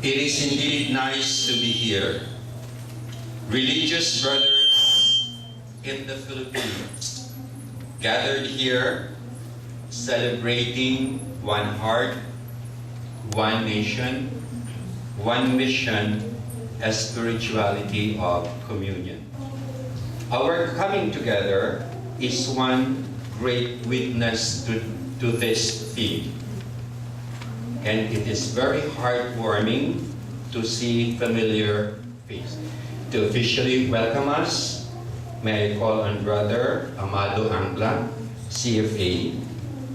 It is indeed nice to be here. Religious brothers in the Philippines gathered here, celebrating one heart, one nation, one mission, a spirituality of communion. Our coming together is one great witness to this theme. And it is very heartwarming to see familiar faces. To officially welcome us, may I call on Brother Amado Angla, CFA,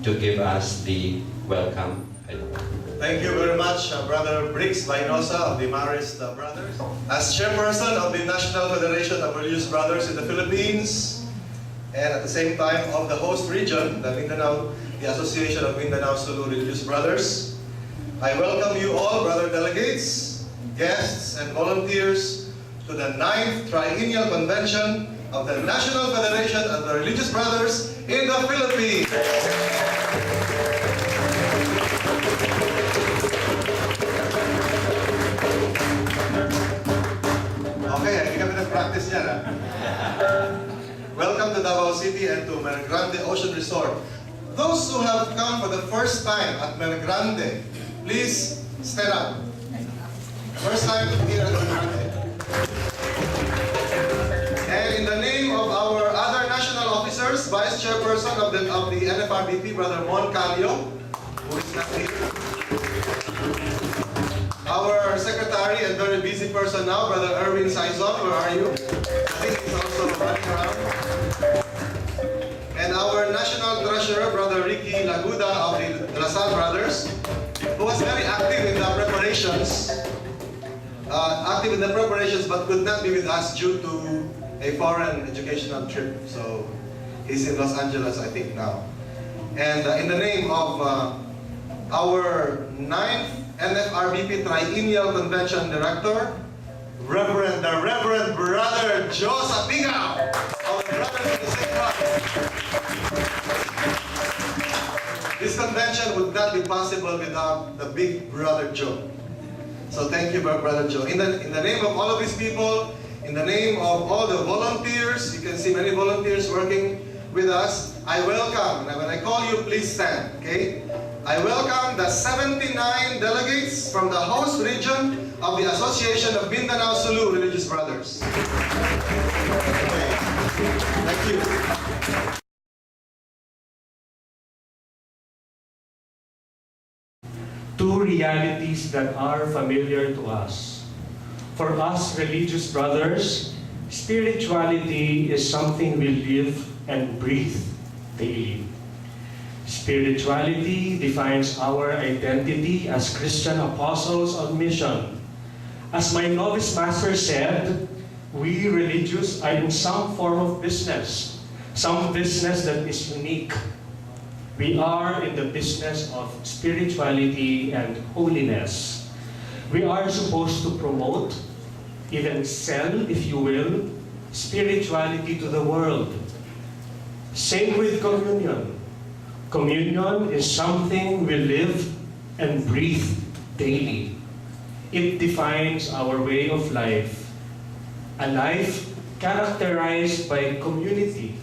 to give us the welcome. Thank you very much, Brother Briggs Vainosa of the Marist Brothers. As chairperson of the National Federation of Religious Brothers in the Philippines, and at the same time of the host region, the Association of Mindanao Sulu Religious Brothers, I welcome you all, brother delegates, guests, and volunteers to the 9th Triennial Convention of the National Federation of the Religious Brothers in the Philippines. Okay, hindi kami nag-practice yan, ha? Welcome to Davao City and to Grande Ocean Resort. Those who have come for the first time at Grande, please stand up. First time here at Grande. And in the name of our other national officers, Vice Chairperson of the NFRB, Brother Mon Calio, who is not here. Our Secretary and very busy person now, Brother Erwin Saizon, where are you? I think he's also running around. And our National Treasurer, Brother Ricky Laguda of the Lasal Brothers, who was very active in the preparations, but could not be with us due to a foreign educational trip. So he's in Los Angeles, I think, now. And in the name of our 9th NFRB Triennial Convention Director, the Reverend Brother Joe Sapingao, our brothers in the same Christ. This convention would not be possible without the big Brother Joe. So thank you, Brother Joe. In the name of all of these people, in the name of all the volunteers, you can see many volunteers working with us, I welcome, and when I call you, please stand, okay? I welcome the 79 delegates from the host region of the Association of Mindanao Sulu Religious Brothers. Thank you. Two realities that are familiar to us. For us religious brothers, spirituality is something we live and breathe daily. Spirituality defines our identity as Christian apostles on mission. As my novice master said, we religious are in some form of business, some business that is unique. We are in the business of spirituality and holiness. We are supposed to promote, even sell, if you will, spirituality to the world. Same with communion. Communion is something we live and breathe daily. It defines our way of life, a life characterized by community,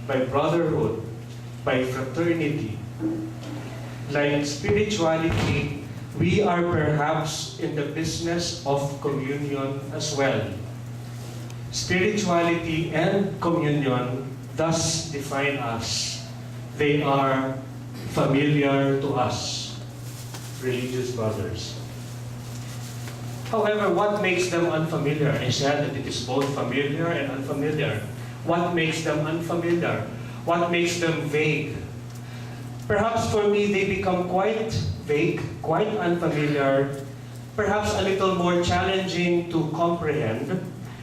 by brotherhood, by fraternity. Like spirituality, we are perhaps in the business of communion as well. Spirituality and communion thus define us. They are familiar to us, religious brothers. However, what makes them unfamiliar? I said that it is both familiar and unfamiliar. What makes them unfamiliar? What makes them vague? Perhaps for me, they become quite vague, quite unfamiliar, perhaps a little more challenging to comprehend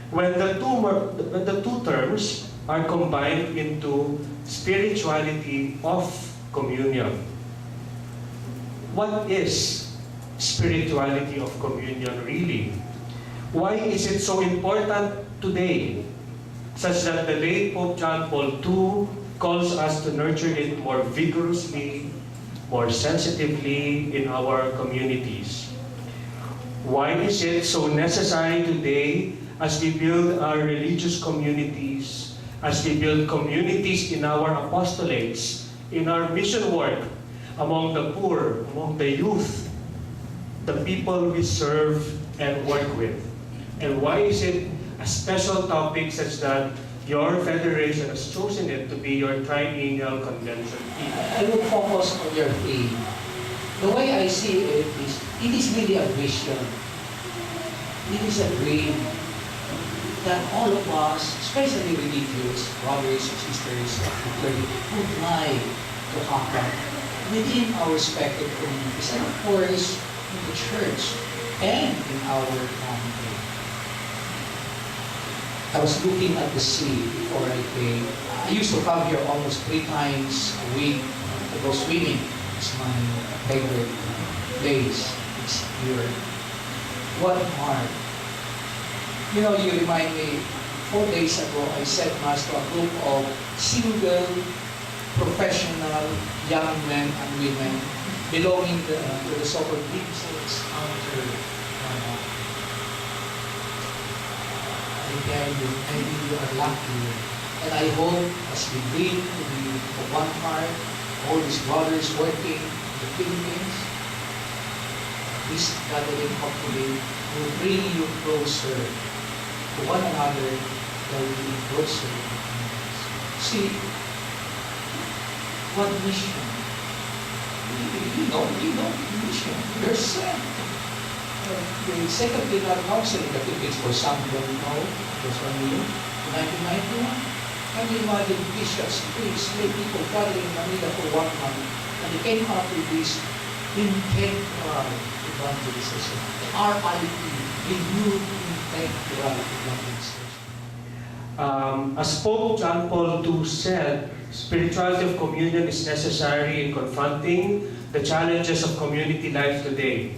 when the two terms are combined into spirituality of communion. What is spirituality of communion really? Why is it so important today, such that the late Pope John Paul II calls us to nurture it more vigorously, more sensitively in our communities? Why is it so necessary today as we build our religious communities, as we build communities in our apostolates, in our mission work, among the poor, among the youth, the people we serve and work with? And why is it a special topic such that your federation has chosen it to be your triennial convention? I will focus on your theme. The way I see it is really a vision. It is a dream that all of us, especially religious brothers and sisters of the clergy, would like to happen within our respective communities and of course in the church and in our family. I was looking at the sea before I came. I used to come here almost 3 times a week to go swimming. It's my favorite place. It's here. What heart. You know, you remind me, 4 days ago, I said mass to a group of single, professional, young men and women belonging to the so-called Gibson's Counter. I tell you, maybe you are lucky. And I hope as we bring to be of one heart, all these brothers working in the Philippines, this gathering hopefully will bring you closer to one another, that will be closer. See, what mission? You know mission. You're sent. The Second Triennial Council in the Philippines, for some who don't know, was only 1991. Can you imagine bishops, priests, lay people gathering in Manila for 1 month, and they came up with this integral evangelization. RIP, renewed integral evangelization. As Pope John Paul II said, spirituality of communion is necessary in confronting the challenges of community life today.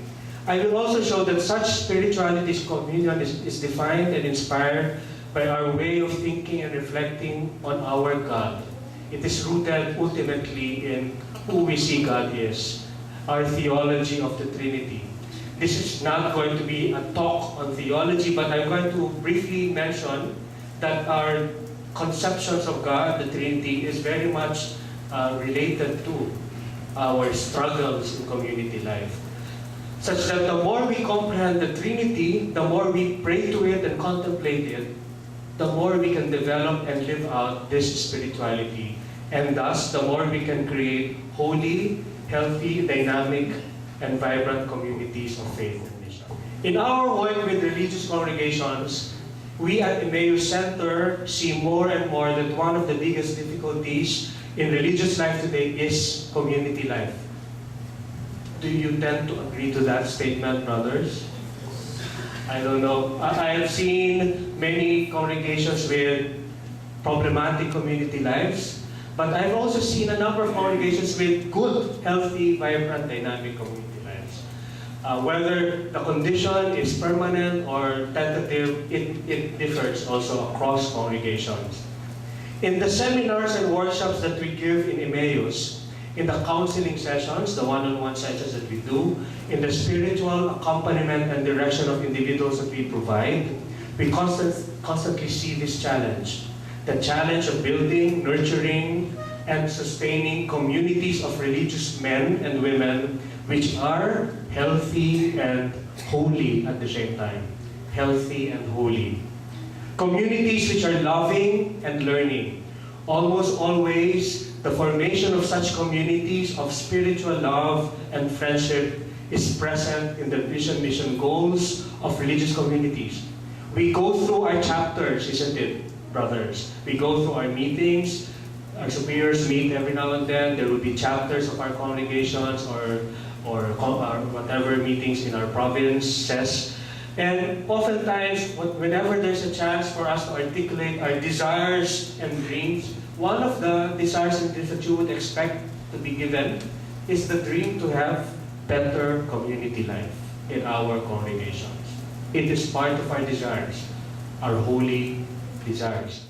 I will also show that such spirituality of communion is defined and inspired by our way of thinking and reflecting on our God. It is rooted ultimately in who we see God is, our theology of the Trinity. This is not going to be a talk on theology, but I'm going to briefly mention that our conceptions of God, the Trinity, is very much related to our struggles in community life. Such that the more we comprehend the Trinity, the more we pray to it and contemplate it, the more we can develop and live out this spirituality. And thus, the more we can create holy, healthy, dynamic, and vibrant communities of faith and mission. In our work with religious congregations, we at Emmaus Center see more and more that one of the biggest difficulties in religious life today is community life. Do you tend to agree to that statement, brothers? I don't know. I have seen many congregations with problematic community lives, but I've also seen a number of congregations with good, healthy, vibrant, dynamic community lives. Whether the condition is permanent or tentative, it differs also across congregations. In the seminars and workshops that we give in Emmaus, in the counseling sessions, the one-on-one sessions that we do, in the spiritual accompaniment and direction of individuals that we provide, we constantly see this challenge. The challenge of building, nurturing, and sustaining communities of religious men and women which are healthy and holy at the same time. Healthy and holy. Communities which are loving and learning. Almost always, the formation of such communities of spiritual love and friendship is present in the vision mission goals of religious communities. We go through our chapters, isn't it, brothers? We go through our meetings. Our superiors meet every now and then. There will be chapters of our congregations or whatever meetings in our provinces. And oftentimes, whenever there's a chance for us to articulate our desires and dreams, one of the desires and dreams that you would expect to be given is the dream to have better community life in our congregations. It is part of our desires, our holy desires.